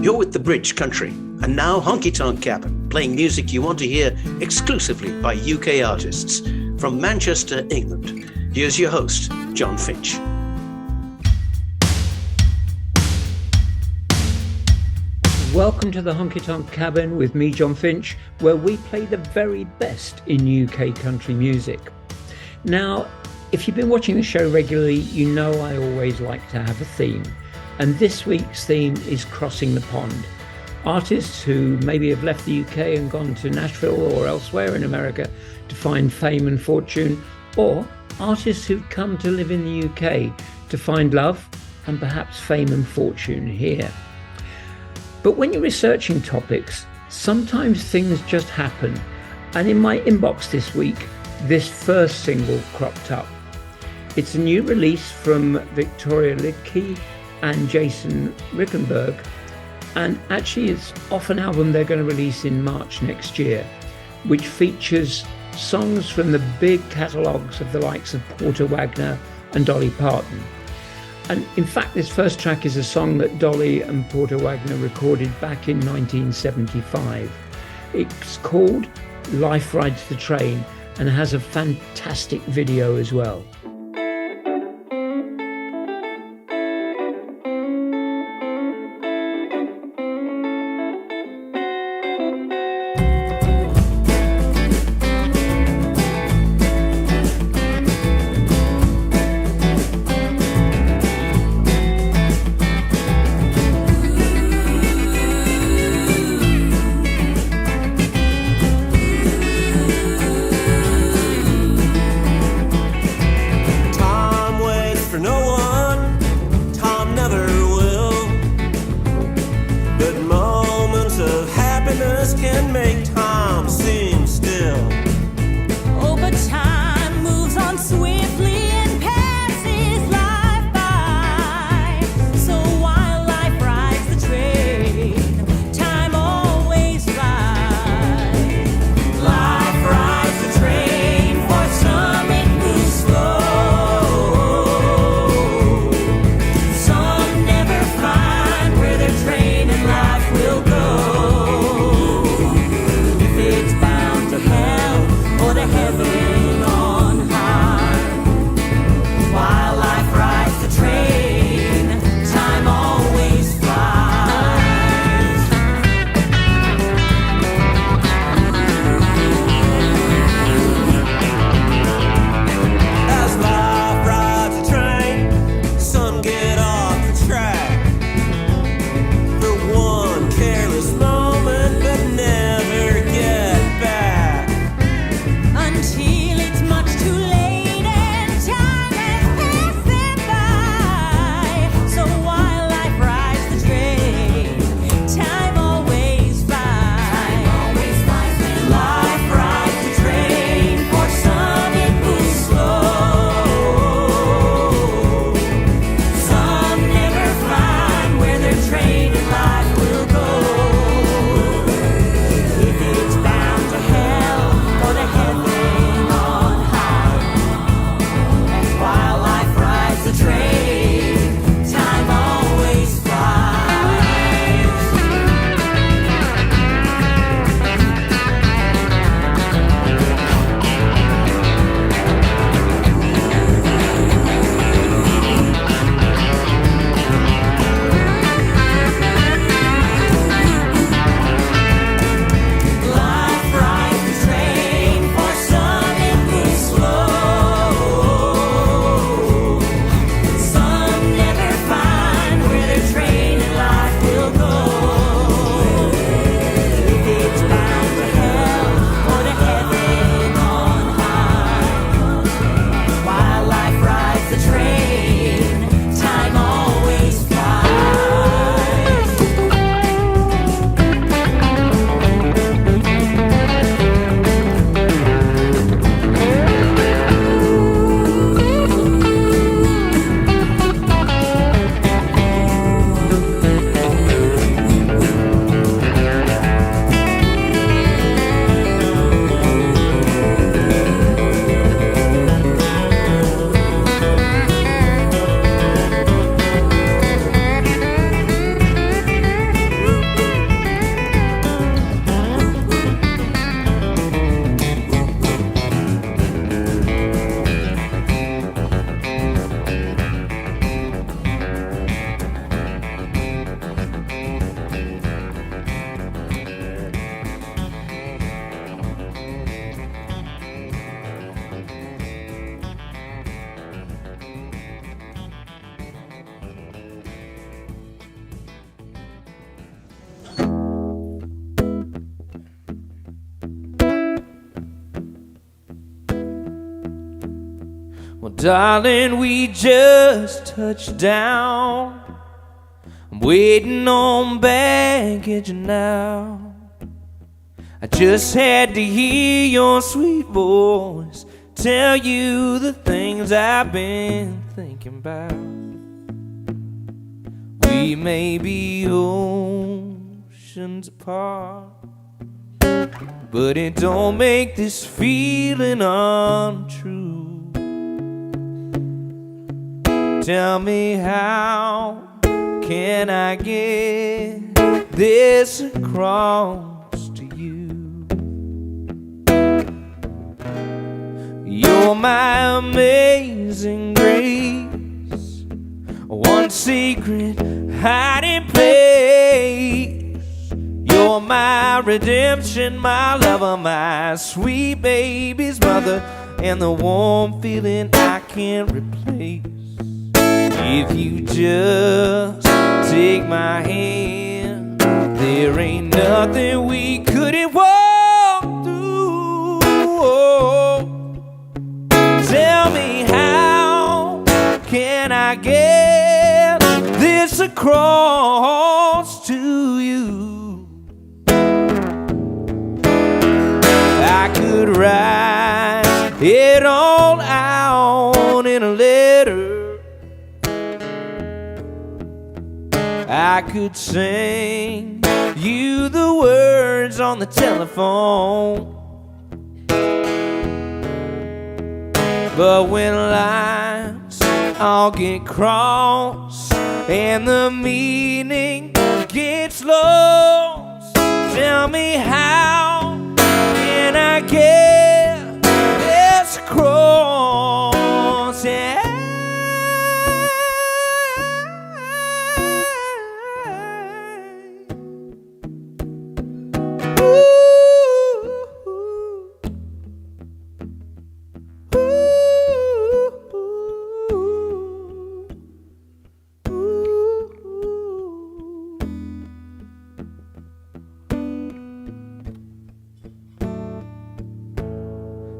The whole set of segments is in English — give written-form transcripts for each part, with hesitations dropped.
You're with the Bridge Country, and now Honky Tonk Cabin, playing music you want to hear exclusively by UK artists. From Manchester, England, here's your host, John Finch. Welcome to the Honky Tonk Cabin with me, John Finch, where we play the very best in UK country music. Now, if you've been watching the show regularly, you know I always like to have a theme. And this week's theme is Crossing the Pond. Artists who maybe have left the UK and gone to Nashville or elsewhere in America to find fame and fortune, or artists who've come to live in the UK to find love and perhaps fame and fortune here. But when you're researching topics, sometimes things just happen. And in my inbox this week, this first single cropped up. It's a new release from Victoria Lidke and Jason Rickenberg. And actually it's off an album they're going to release in March next year, which features songs from the big catalogues of the likes of Porter Wagoner and Dolly Parton. And in fact, this first track is a song that Dolly and Porter Wagoner recorded back in 1975. It's called Life Rides the Train and has a fantastic video as well. Darling, we just touched down. I'm waiting on baggage now. I just had to hear your sweet voice tell you the things I've been thinking about. We may be oceans apart, but it don't make this feeling untrue. Tell me, how can I get this across to you? You're my amazing grace, one secret hiding place. You're my redemption, my lover, my sweet baby's mother, and the warm feeling I can't replace. If you just take my hand, there ain't nothing we couldn't walk through. Tell me, how can I get this across to you? I could write it all out in a letter. I could sing you the words on the telephone. But when lines all get crossed and the meaning gets lost, tell me, how can I get this across? Yeah.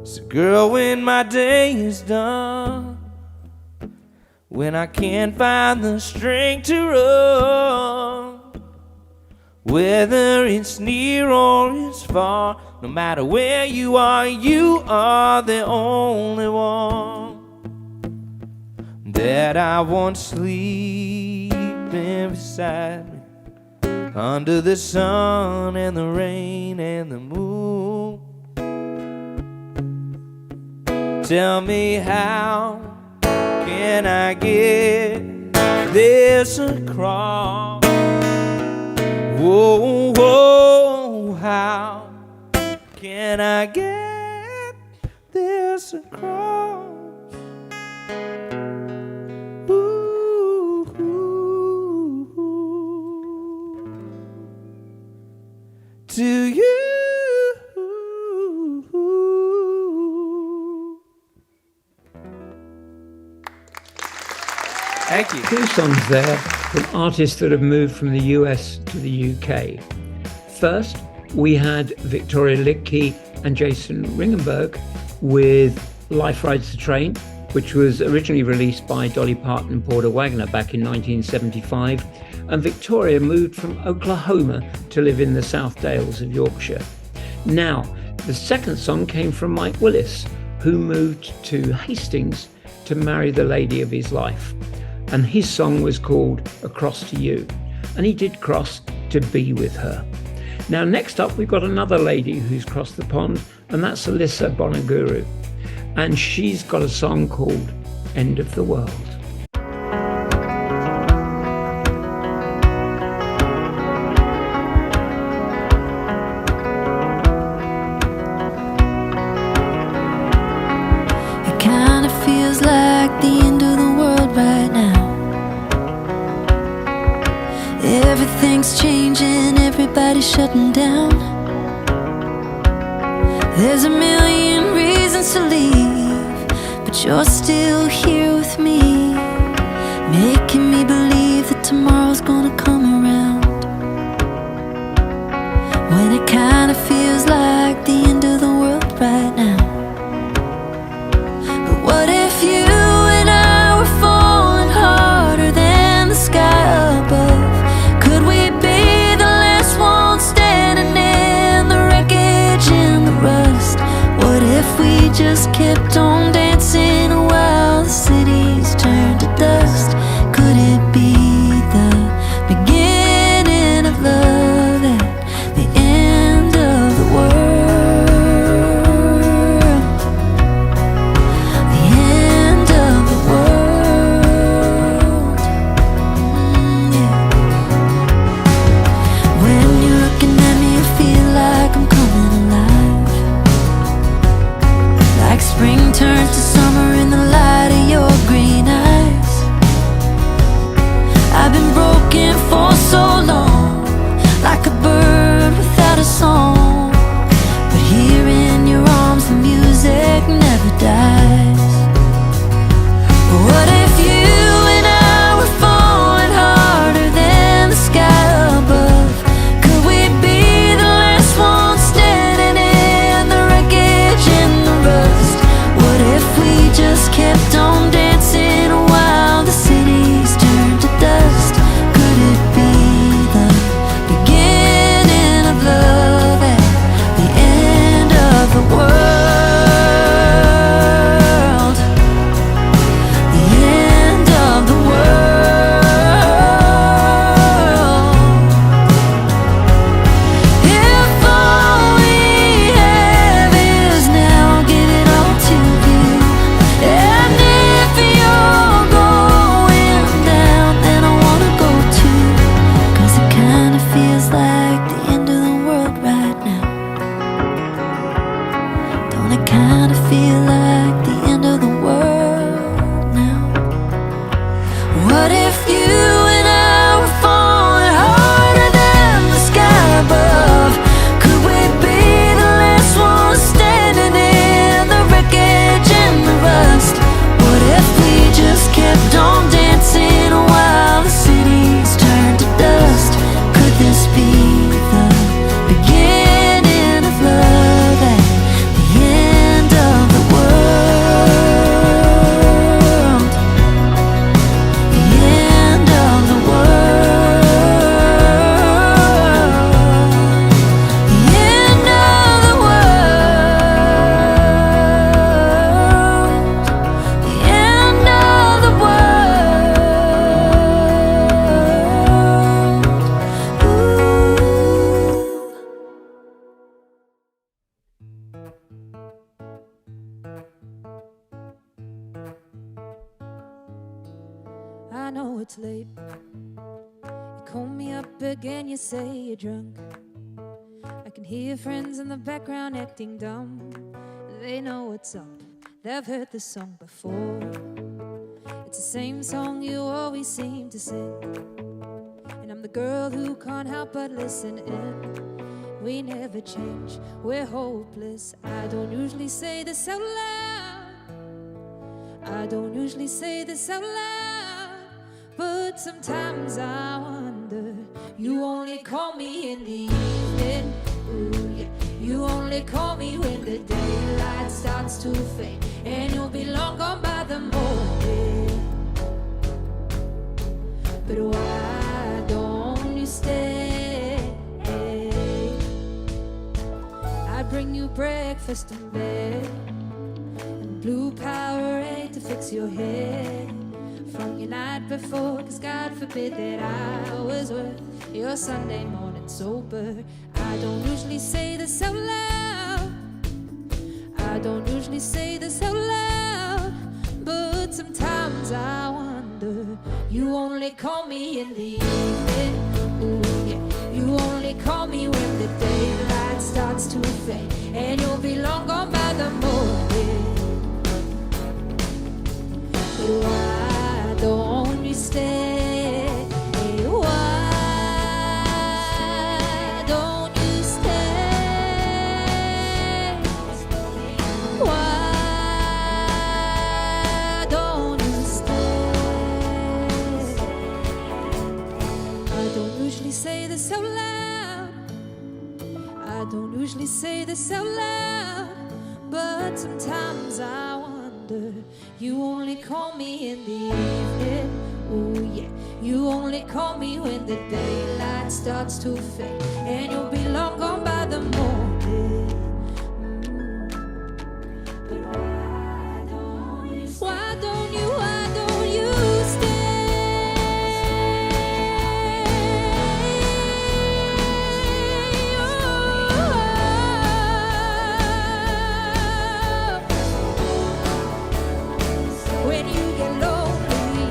So girl, when my day is done, when I can't find the strength to run, whether it's near or it's far, no matter where you are the only one that I want sleeping beside me, under the sun and the rain and the moon. Tell me, how can I get this across? Whoa, whoa, how can I get this across? Ooh, ooh, ooh, to you. Thank you. Two songs there from artists that have moved from the US to the UK. First, we had Victoria Liedtke and Jason Ringenberg with Life Rides the Train, which was originally released by Dolly Parton and Porter Wagoner back in 1975. And Victoria moved from Oklahoma to live in the South Dales of Yorkshire. Now, the second song came from Mike Willis, who moved to Hastings to marry the lady of his life. And his song was called Across to You. And he did cross to be with her. Now, next up, we've got another lady who's crossed the pond, and that's Alyssa Bonaguru. And she's got a song called End of the World. It kind of feels like the end of the world right now. Everything's changing, everybody's shutting down. There's a million reasons to leave, but you're still here with me, making me believe that tomorrow's gonna come around. When it kind of feels like the end of the world right now. But what if you if you and I were falling harder than the sky above? Could we be the last ones standing in the wreckage and the rust? What if we just kept on dancing while the cities turned to dust? Could this be the beginning of love and the end of the world? The end of the world. The end of the world. The end of the world. Ooh. I know it's late. You call me up again, you say you're drunk. I can hear your friends in the background acting dumb. They know what's up, they've heard the song before. It's the same song you always seem to sing, and I'm the girl who can't help but listen in. We never change, we're hopeless. I don't usually say this out loud. I don't usually say this out loud, but sometimes I wonder. You only call me in the evening, ooh yeah. You only call me when the daylight starts to fade, and you'll be long gone by the morning. But why don't you stay? I bring you breakfast in bed and blue Powerade to fix your head from your night before, 'cause God forbid that I was worth your Sunday morning sober. I don't usually say this out loud. I don't usually say this out loud, but sometimes I wonder. You only call me in the evening, ooh yeah. You only call me when the daylight starts to fade, and you'll be long gone by the morning. But why don't you stay? Why don't you stay? Why don't you stay? I don't usually say this out loud. I don't usually say this out loud, but sometimes I wonder. You only call me in the evening, ooh yeah. You only call me when the daylight starts to fade, and you'll be long gone by the morning. But why don't you stay? Why don't you stay? When you get lonely,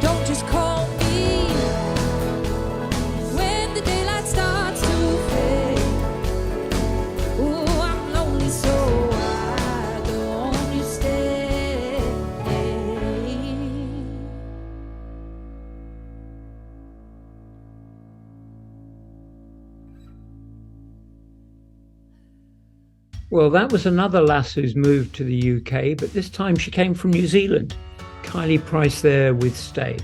don't just call me. When the daylight starts to fade, ooh, I'm lonely, so why don't you stay? Well, that was another lass who's moved to the UK, but this time she came from New Zealand. Kylie Price there with Stay.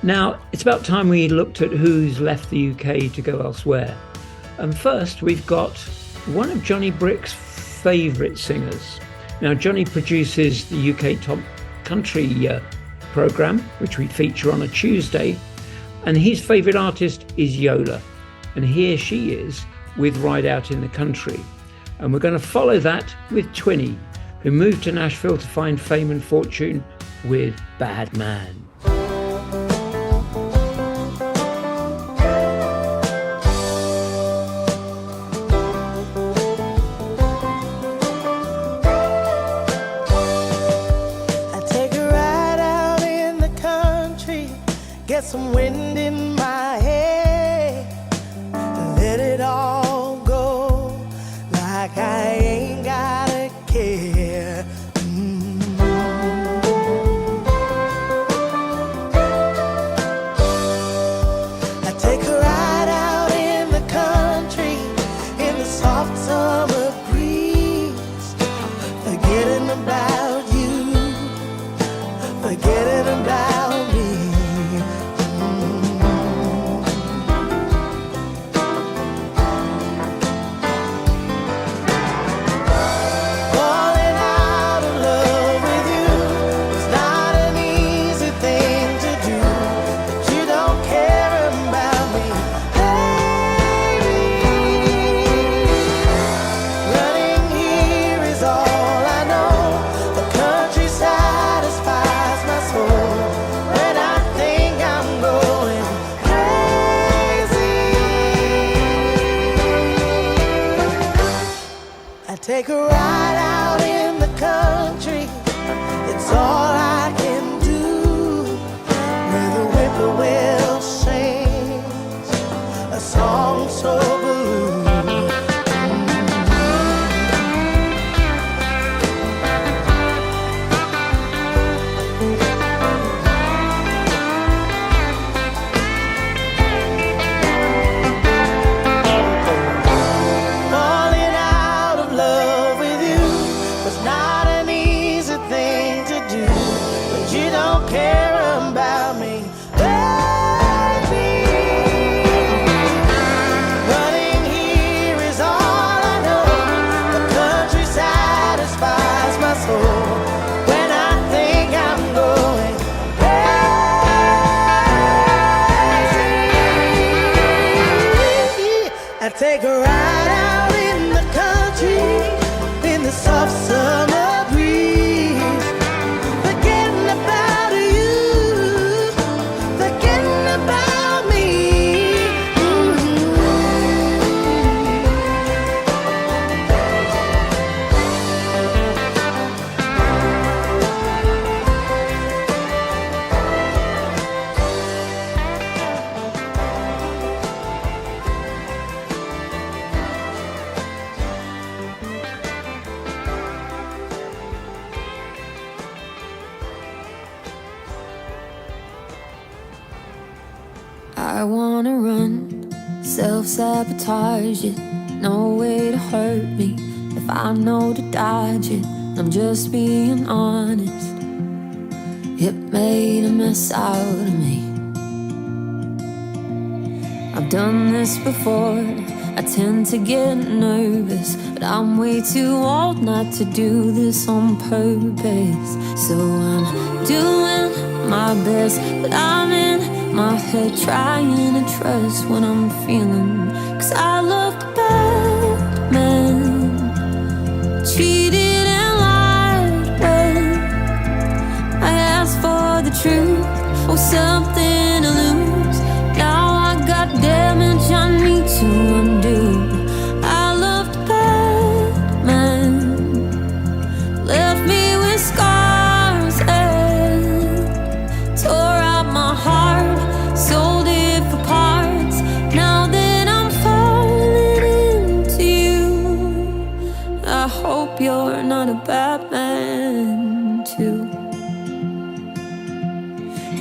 Now, it's about time we looked at who's left the UK to go elsewhere. And first, we've got one of Johnny Brick's favourite singers. Now, Johnny produces the UK Top Country programme, which we feature on a Tuesday, and his favourite artist is Yola. And here she is with Ride Out in the Country. And we're going to follow that with Twinny, who moved to Nashville to find fame and fortune with Bad Man. I take a ride out in the country, get some wind in my hair, let it all go like I ain't gotta care. take a ride out in the country. It's all I can do. Where the whippoorwill sings a song so blue. Take a ride out in the country in the soft summer breeze, forgetting about you, forgetting about me. I wanna run, self-sabotage it. No way to hurt me if I know to dodge it. I'm just being honest. It made a mess out of me. I've done this before. I tend to get nervous, but I'm way too old not to do this on purpose. So I'm doing my best, but I'm in my head trying to trust what I'm feeling. 'Cause I loved a bad man, cheated and lied when I asked for the truth or something to lose. Now I got damage I need to undo. I loved a bad man, left me with scars and tore out my heart, sold it for parts. Now that I'm falling into you, I hope you're not a bad man too.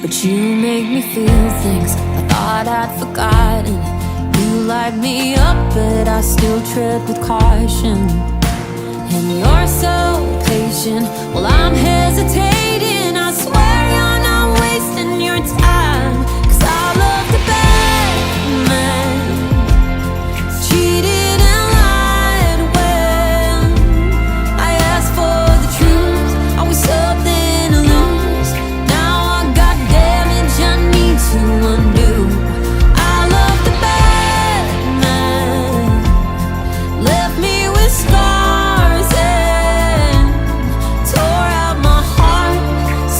But you make me feel things I thought I'd forgotten. You light me up, but I still tread with caution. And you're so patient, well I'm hesitating. I swear you're not wasting your time. 'Cause I love the bad man, cheated and lied when I asked for the truth. Always something to lose. Now I got damage I need to undo. I love the bad man, left me with scars and tore out my heart,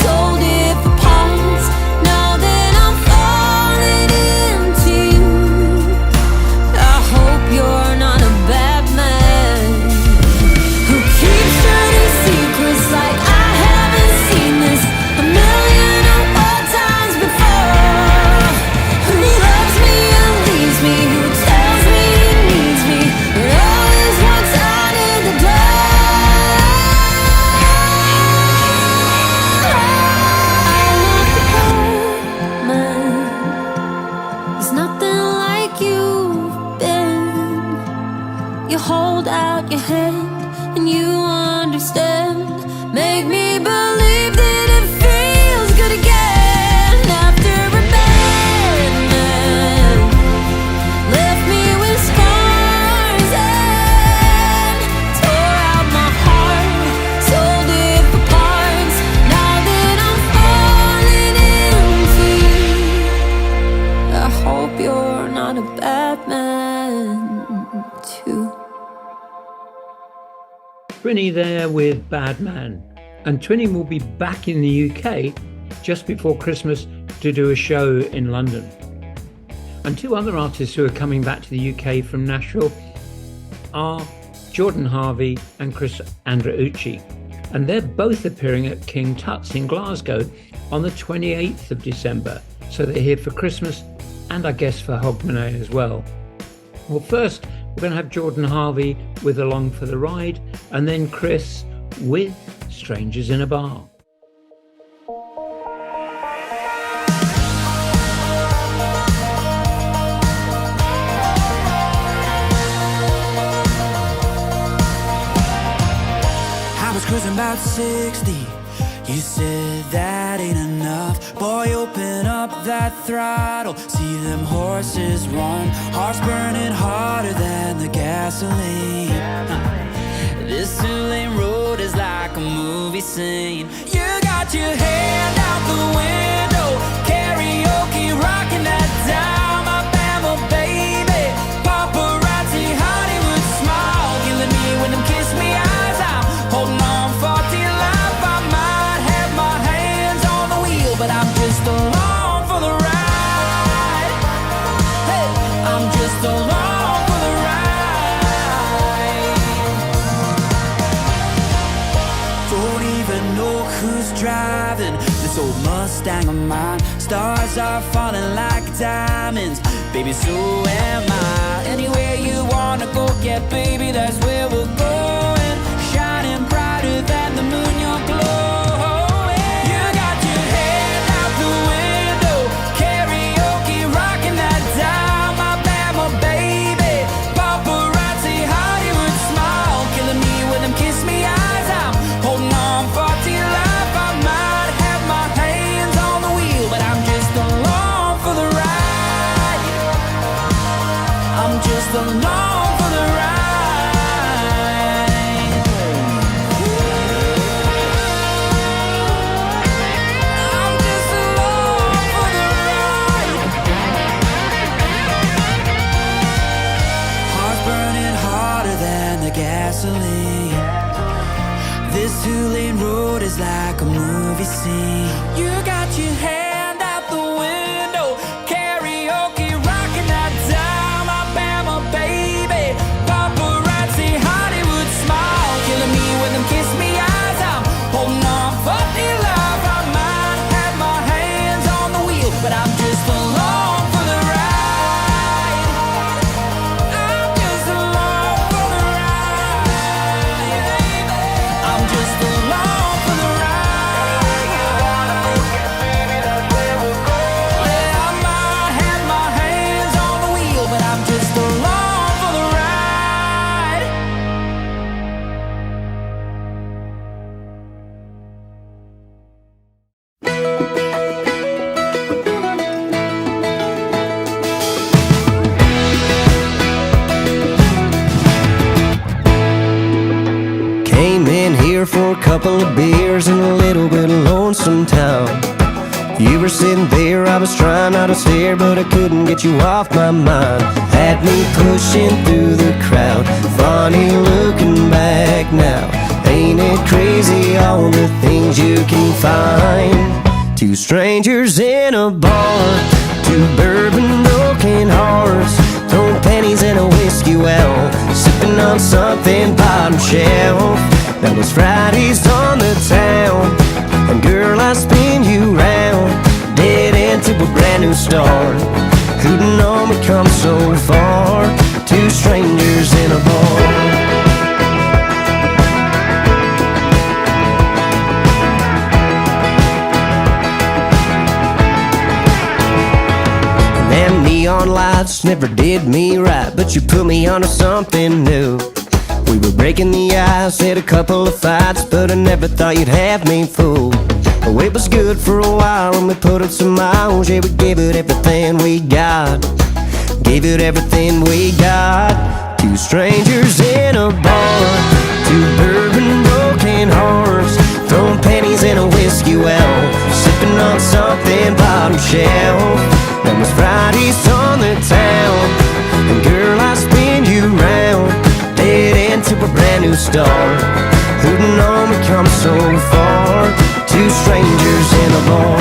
sold it for parts. Now that I'm falling into you, I hope you're not a bad man who keeps dirty secrets like I haven't seen this a million and one times before. Who loves me and leaves me, who tells me he needs me, but always wants out of the door. I love the bad man. There's nothing like you've been. You hold out your hand and you understand. Make me believe that it feels good again. After a bad man left me with scars and tore out my heart, sold it for parts. Now that I'm falling into you, I hope you're not a bad man too. Trinny there with Bad Man. And Trinny will be back in the UK just before Christmas to do a show in London. And two other artists who are coming back to the UK from Nashville are Jordan Harvey and Chris Andreucci. And they're both appearing at King Tut's in Glasgow on the 28th of December. So they're here for Christmas and I guess for Hogmanay as well. Well, first we're going to have Jordan Harvey with Along for the Ride, and then Chris with Strangers in a Bar. I was cruising about 60. You said that ain't enough. Boy, open up that throttle. See them horses run. Hearts burning harder than the gasoline. This two-lane road is like a movie scene. You got your hand out the window, karaoke rocking that down, my Bama baby. Paparazzi Hollywood smile, killing me when them kiss me eyes. I'm holding on for dear life. I might have my hands on the wheel, but I'm just along for the ride. Hey, I'm just along for the ride. Don't even know who's driving this old Mustang of mine. Stars are falling like diamonds, baby, so am I. Anywhere you wanna go, get baby, that's where we're going. Shining brighter than the moon, you're glowing. You got your head out the window, karaoke rocking that down, my Bama baby. Paparazzi Hollywood smile, killing me with them kiss me eyes. I'm holding on for dear life. I might have my hands on the wheel, but I'm just along for the ride. I'm just along for the ride. I'm just along for the ride. Heart's burning harder than the gasoline. This two-lane road is like a movie scene. You got your hand out the window, karaoke rocking that down, my Bama baby. Paparazzi Hollywood smile, killing me with them kiss me eyes. I'm holding on for dear life. I might have my hands on the wheel, but I'm just along for the ride. I'm just along for the ride. I'm just along for the ride. Yeah, I might have my hands on the wheel, but I'm just along for the ride. Came in here for a couple of beers in a little bit of lonesome town. You were sitting there, I was trying not to stare, but I couldn't get you off my mind. Had me pushing through the crowd, funny looking back now. Ain't it crazy all the things you can find? Two strangers in a bar, two bourbon broken hearts, throwing pennies in a whiskey well, sipping on something bottom shelf. That was Fridays on the town, and girl, I spin you round, dead into a brand new start. Who'd known we'd come so far? Two strangers in a bar. Them neon lights never did me right, but you put me onto something new. We were breaking the ice, had a couple of fights, but I never thought you'd have me fooled. Oh, it was good for a while and we put up some miles. Yeah, we gave it everything we got, gave it everything we got. Two strangers in a bar, two bourbon broken hearts, throwing pennies in a whiskey well, sipping on something bottom shelf. That was Fridays on the town, and girl, I spin you round, dead into a brand new start. Who'd known we'd come so far? Two strangers in a bar.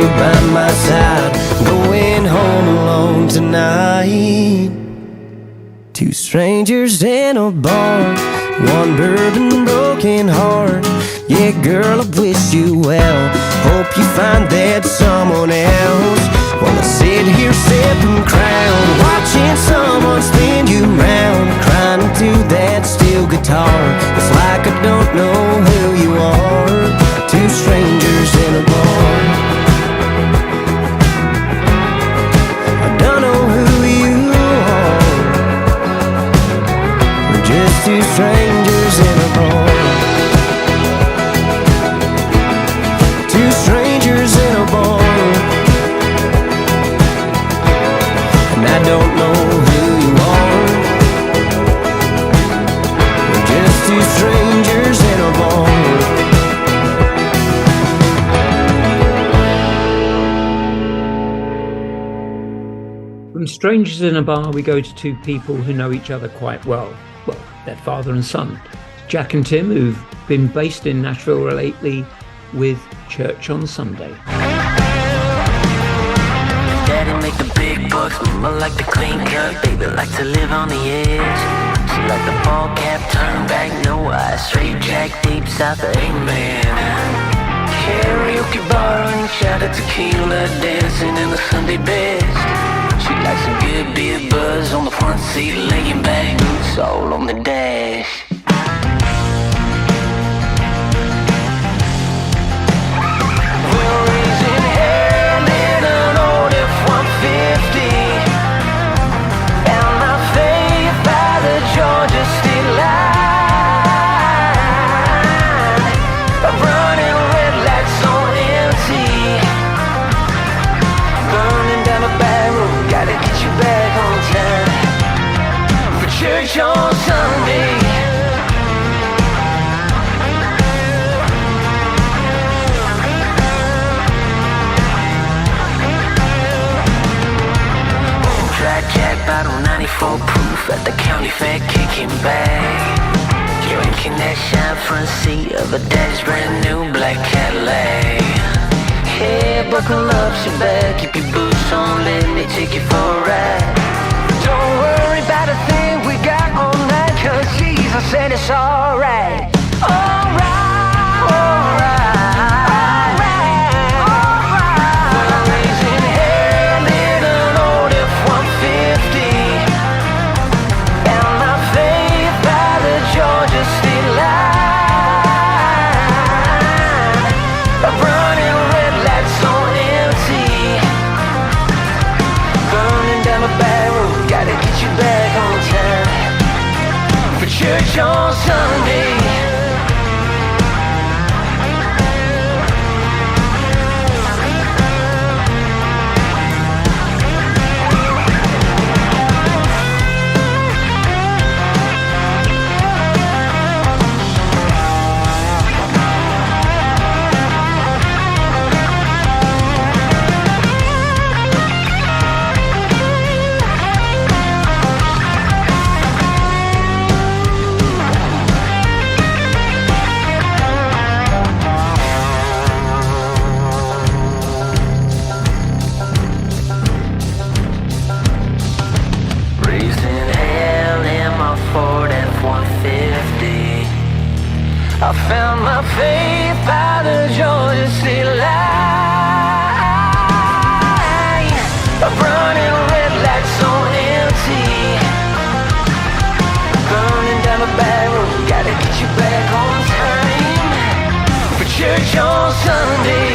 you by my side, going home alone tonight. Two strangers in a bar, one bourbon broken heart. Yeah, girl, I wish you well. Hope you find that someone else. While I sit here sipping Crown, watching someone spin you round, crying to that steel guitar. It's like I don't know who you are. Two strangers in a bar. I don't know who you are. We're just two strangers in a bar. Two strangers in a bar. And I don't know who you are. We're just two strangers in a bar. From strangers in a bar, we go to two people who know each other quite well. Well, they're father and son. Jack and Tim, who've been based in Nashville lately with Church on Sunday. Daddy make the big bucks, mama like the clean cut, baby like to live on the edge. She like the ball cap, turn back, no eyes, straight jack, deep south of Amen. Karaoke bar and shot of tequila, dancing in the Sunday best. She likes a good beer buzz on the front seat, laying back, boots all on the dash. We're raising hell in an old F-150, and my faith by the Georgia State line, running red lights on empty, burning down a barrel, gotta get you back on time for church on Sunday. Jack bottle 94 proof at the county fair, kicking back, drinking that shine front seat of a daddy's brand new black Cadillac. Hey, buckle up, sit back, keep your boots on, let me take you for a ride. Don't worry about a thing we got all night, 'cause Jesus said it's alright. Alright, alright. Church on Sunday. I found my faith by the Georgia State line, running red lights on empty, burning down a barrel, gotta get you back on time for church on Sunday.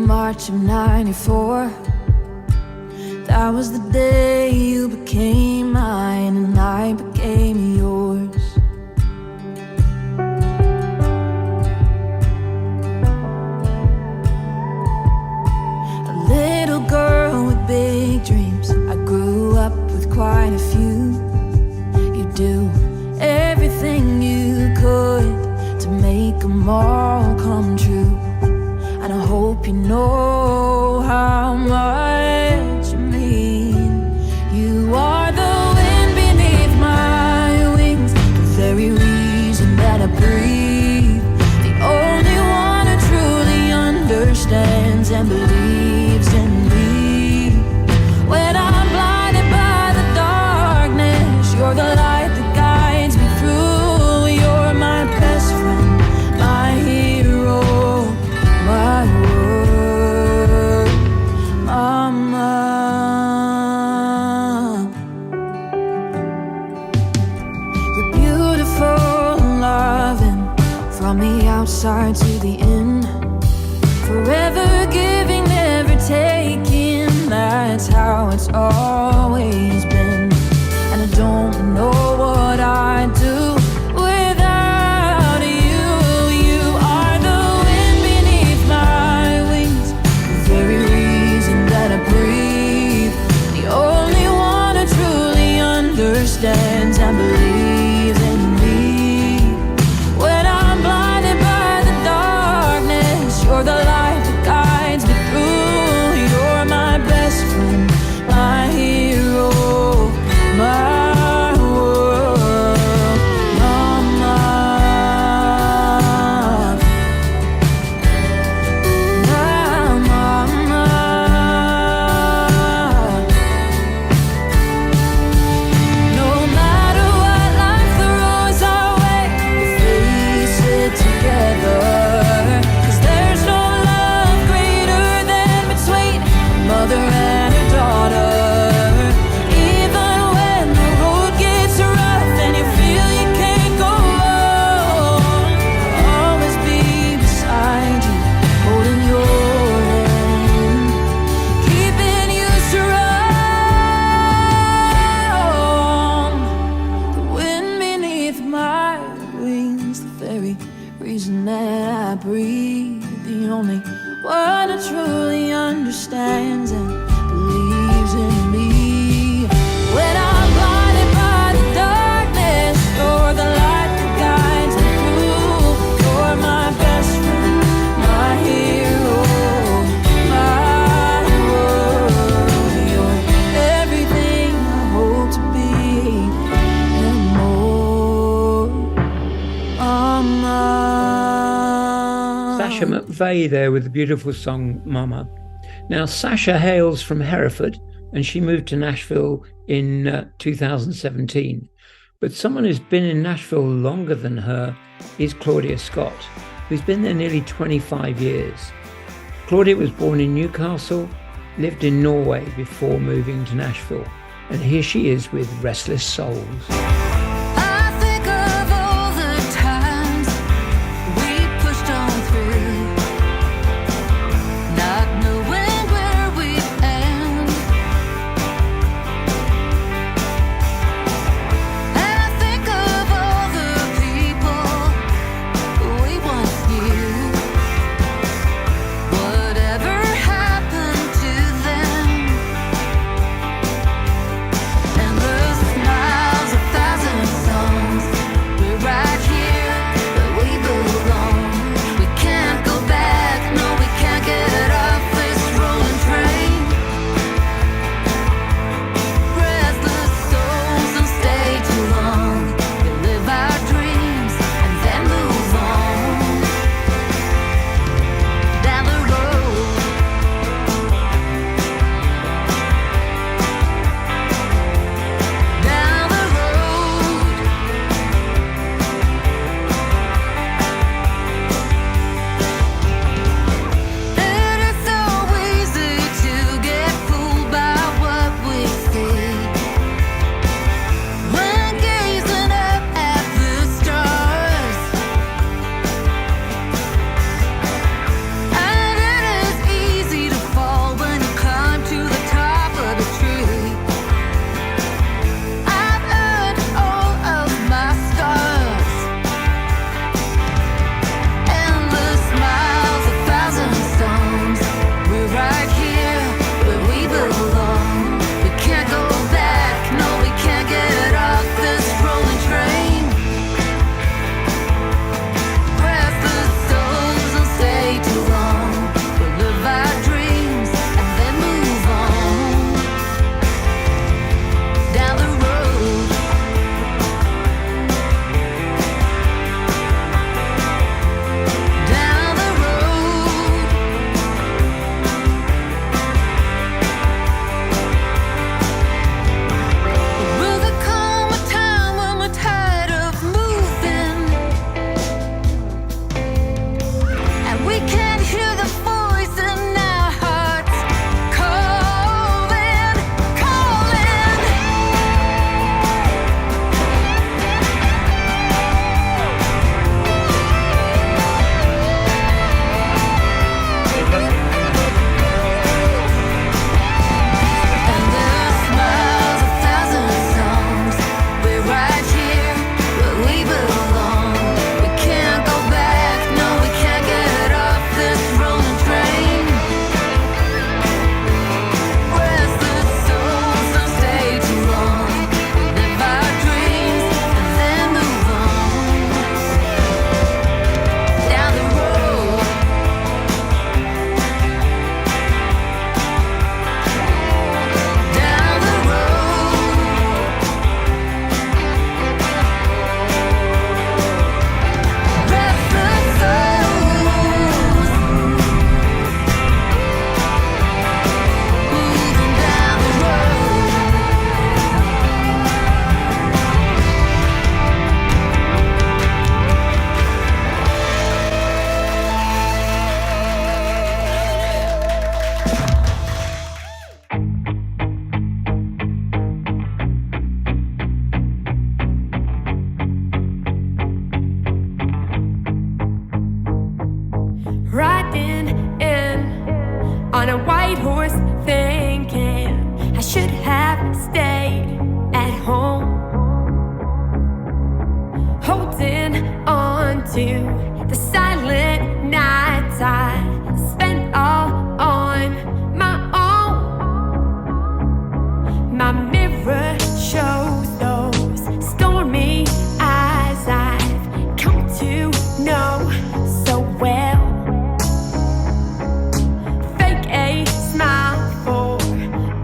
March of '94. That was the day you became mine and I became yours. make them all come true. And I hope you know how much you mean. You are the wind beneath my wings, the very reason that I breathe. The only one who truly understands and believes in me. When I'm blinded by the darkness, you're the light that guides me through. You're my best friend, my hero, my world, mama. You're beautiful and loving, from the outside to the in. Forever giving, never taking, that's how it's always been. And I don't know what I'd do without you. You are the wind beneath my wings, the very reason that I breathe. The only one who truly understands and believes in me. When I'm blinded by the darkness, you're the light that guides me through. You're my best friend, my hero, my world, mama. My mama. No matter what life throws our way, we face it together. 'Cause there's no love greater than between a mother and her daughter. Even when the road gets rough and you feel you can't go on, I'll always be beside you, holding your hand, keeping you strong. The wind beneath my wings, the very reason that I breathe. The only one who truly understands and believes in me. When I'm blinded by the darkness, you're the light that guides me through. You're my best friend, my hero, my world. You're everything I hope to be and more. Mama. Sasha McVeigh there with the beautiful song Mama. Now, Sasha hails from Hereford and she moved to Nashville in 2017. But someone who's been in Nashville longer than her is Claudia Scott, who's been there nearly 25 years. Claudia was born in Newcastle, lived in Norway before moving to Nashville. And here she is with Restless Souls. I think of all the times we pushed on through, not knowing where we'd end. And I think of all the people we once knew. Whatever happened to them? And the smiles, 1,000 white horse thinking I should have stayed at home, holding on to the silent nights I spent all on my own. My mirror shows those stormy eyes I've come to know so well. Fake a smile for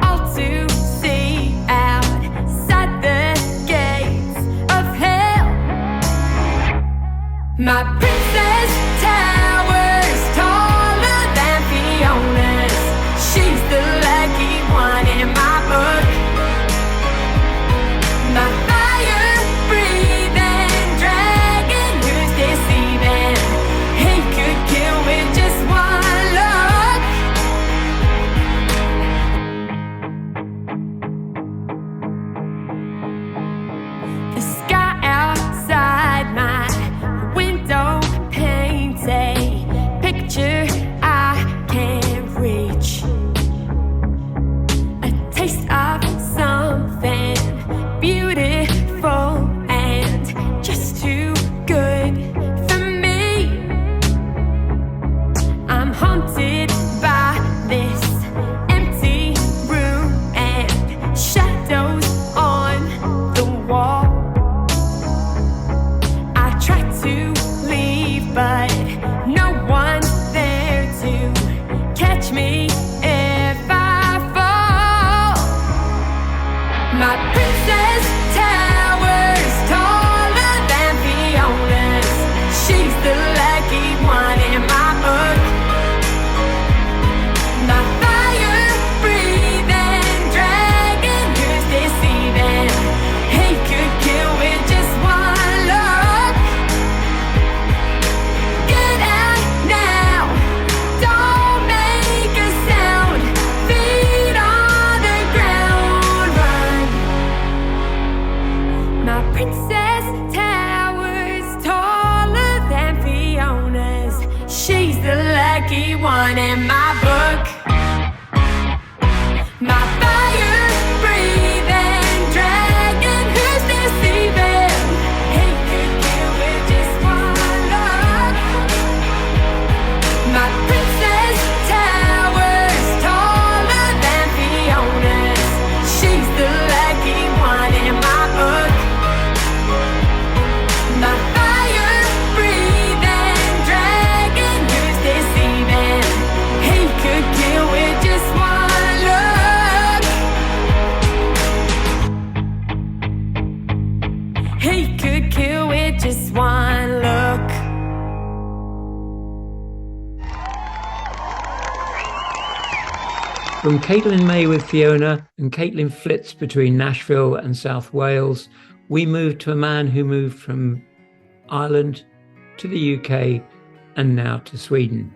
all to see outside the gates of hell. My princess towers taller than Fiona's. She's the lucky one in my book. My fire-breathing dragon who's deceiving. He could kill with just one look. The sky outside my window paints a picture I can't reach. A taste of something beautiful and just too good for me. I'm haunted by this empty room and shadows on the wall. I try to leave, but no one's there to catch me if I fall. My princess towers taller than Fiona's. She's the lucky one in my book. My fire-breathing dragon who's deceiving. He could kill with just one look. Get out now, don't make a sound. Feet on the ground, run. My princess towers taller than Fiona's. She's the lucky one in my book. My fire-breathing dragon who's deceiving. He could kill with just one look. My princess towers taller than Fiona's. She's the lucky one in my book. My fire-breathing dragon who's deceiving. He could kill with just one look. He could kill with just one look. From Caitlin May with Fiona and Caitlin Flitz between Nashville and South Wales, we moved to a man who moved from Ireland to the UK and now to Sweden.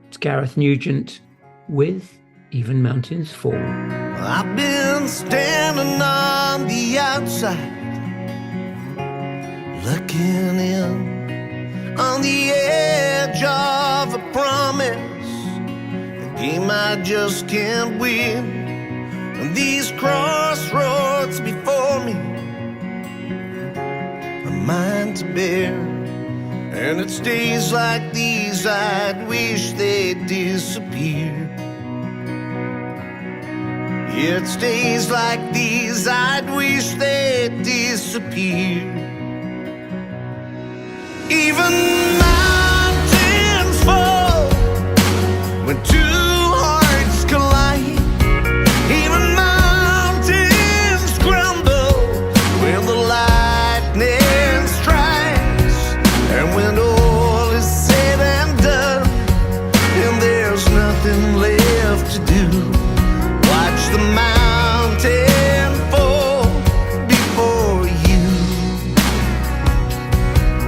It's Gareth Nugent with Even Mountains Fall. I've been standing on the outside, looking in on the edge of a promise, a game I just can't win. And these crossroads before me are mine to bear. And it's days like these I'd wish they'd disappear. It's days like these I'd wish they'd disappear. Even mountains fall when two hearts collide. Even mountains crumble when the lightning strikes. And when all is said and done and there's nothing left to do, watch the mountain fall before you.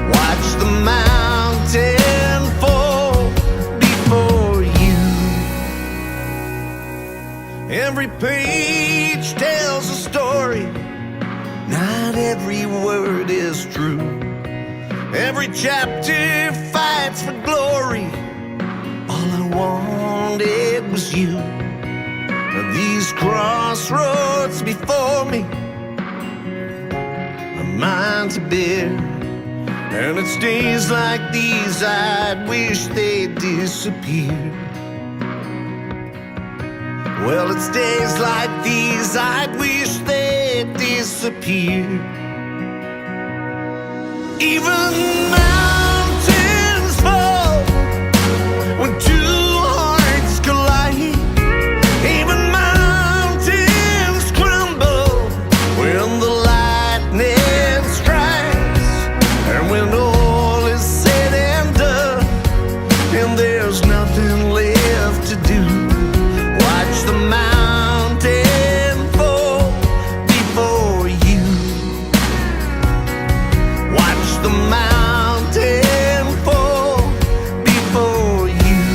Watch the mountain fall before you. Every page tells a story, not every word is true. Every chapter fights for glory. All I wanted was you. crossroads before me, a mind to bear. And it's days like these I'd wish they'd disappear. Well, it's days like these I'd wish they'd disappear. Even mountains fall when two hearts collide. Even mountains crumble when the lightning strikes. And when all is said and done, and there's nothing left to do, watch the mountain fall before you. Watch the mountain fall before you.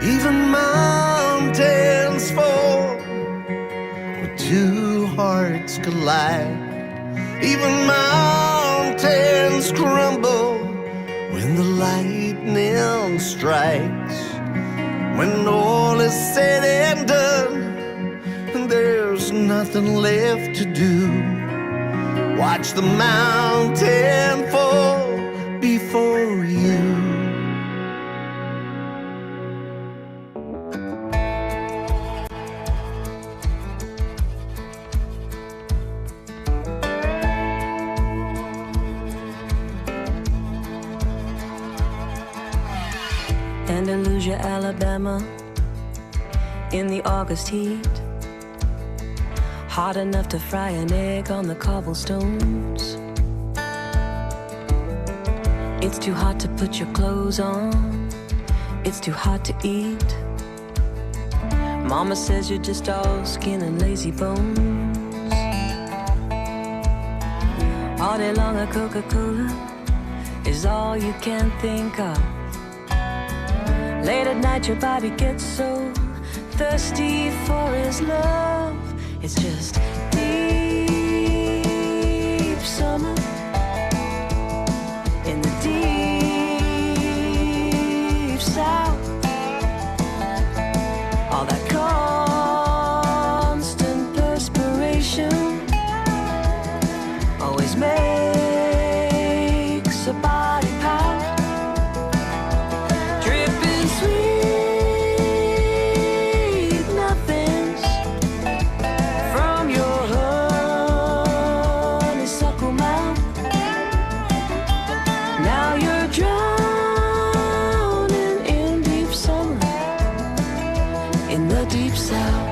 Even mountains fall when two hearts collide. Even mountains crumble when the lightning strikes. When all is said and done, and there's nothing left to do, watch the mountain fall before you. Andalusia, Alabama, in the August heat, hot enough to fry an egg on the cobblestones. It's too hot to put your clothes on, it's too hot to eat. Mama says you're just all skin and lazy bones. All day long a Coca-Cola is all you can think of. Late at night your body gets so thirsty for his love. It's just deep summer in the deep south. All that constant perspiration always makes a body pout. Sweet nothings from your honeysuckle mouth. Now you're drowning in deep summer in the deep south.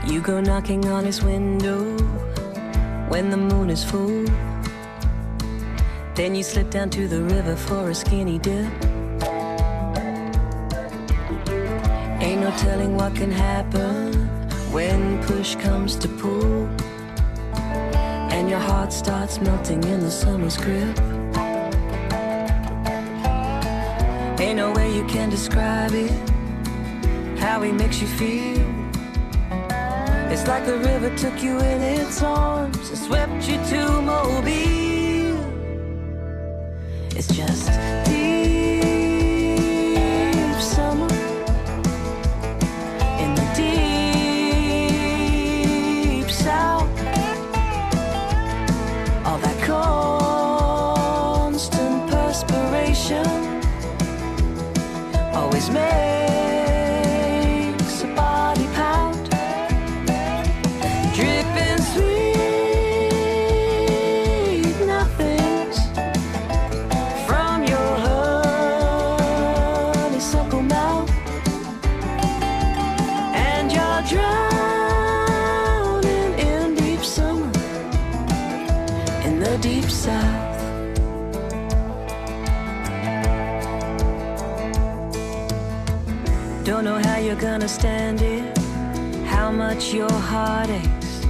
You go knocking on his window when the moon is full. Then you slip down to the river for a skinny dip. Ain't no telling what can happen when push comes to pull, and your heart starts melting in the summer's grip. Ain't no way you can describe it, how he makes you feel. It's like the river took you in its arms and swept you to Mobile. It's just deep summer in the deep south. All that constant perspiration always makes a body pout. Dripping sweet nothings from your honeysuckle mouth, and you're drowning in deep summer in the deep south. you're gonna stand it, how much your heart aches.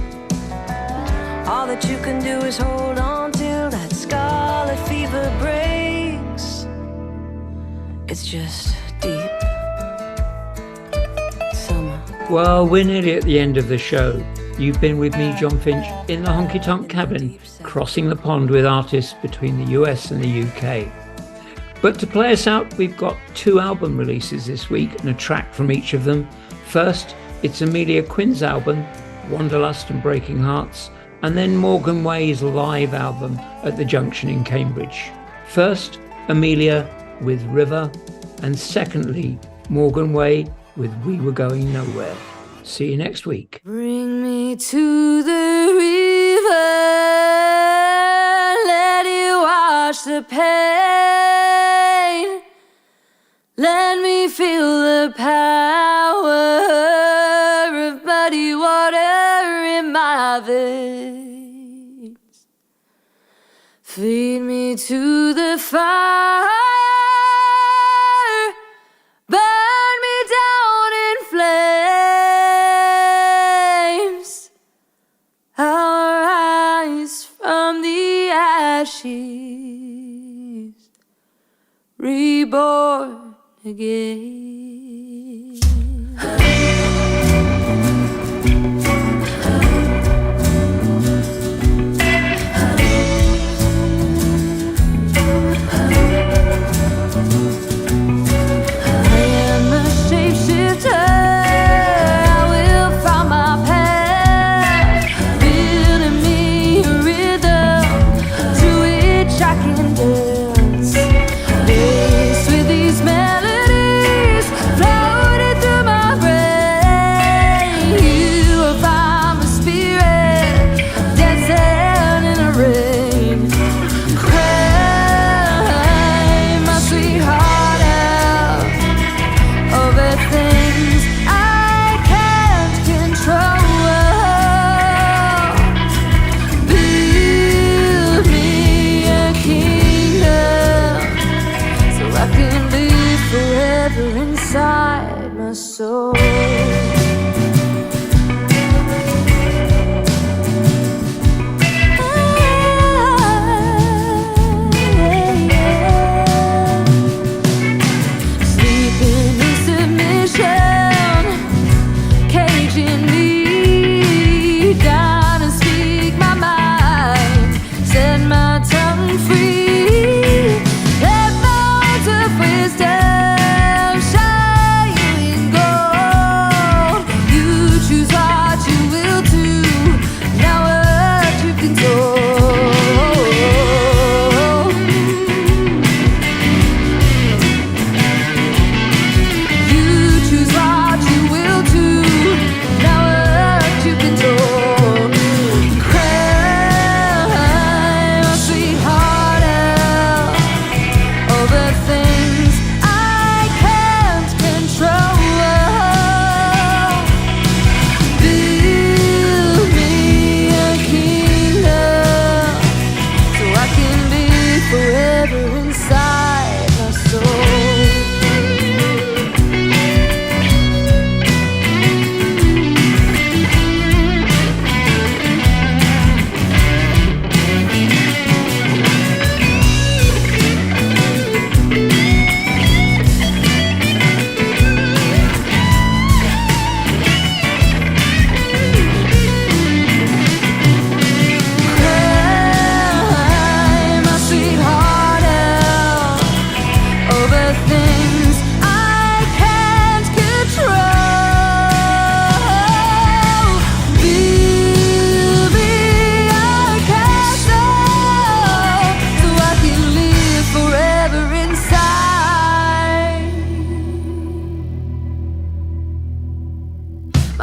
All that you can do is hold on till that scarlet fever breaks. It's just deep summer. Well, we're nearly at the end of the show. You've been with me, John Finch, in the Honky Tonk Cabin, crossing the pond with artists between the US and the UK. But to play us out, we've got 2 album releases this week and a track from each of them. First, it's Amelia Quinn's album, Wanderlust and Breaking Hearts, and then Morgan Way's live album at the Junction in Cambridge. First, Amelia with River, and secondly, Morgan Way with We Were Going Nowhere. See you next week. Bring me to the river, let it wash the pain. Let me feel the power of muddy water in my veins. Feed me to the fire, burn me down in flames. I'll rise from the ashes, reborn again.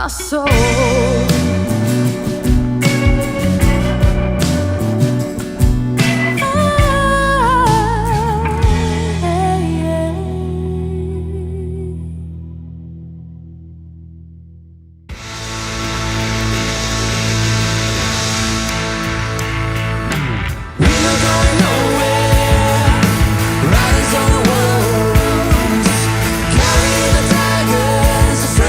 my soul. Riders on the walls, carrying the tigers.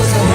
was a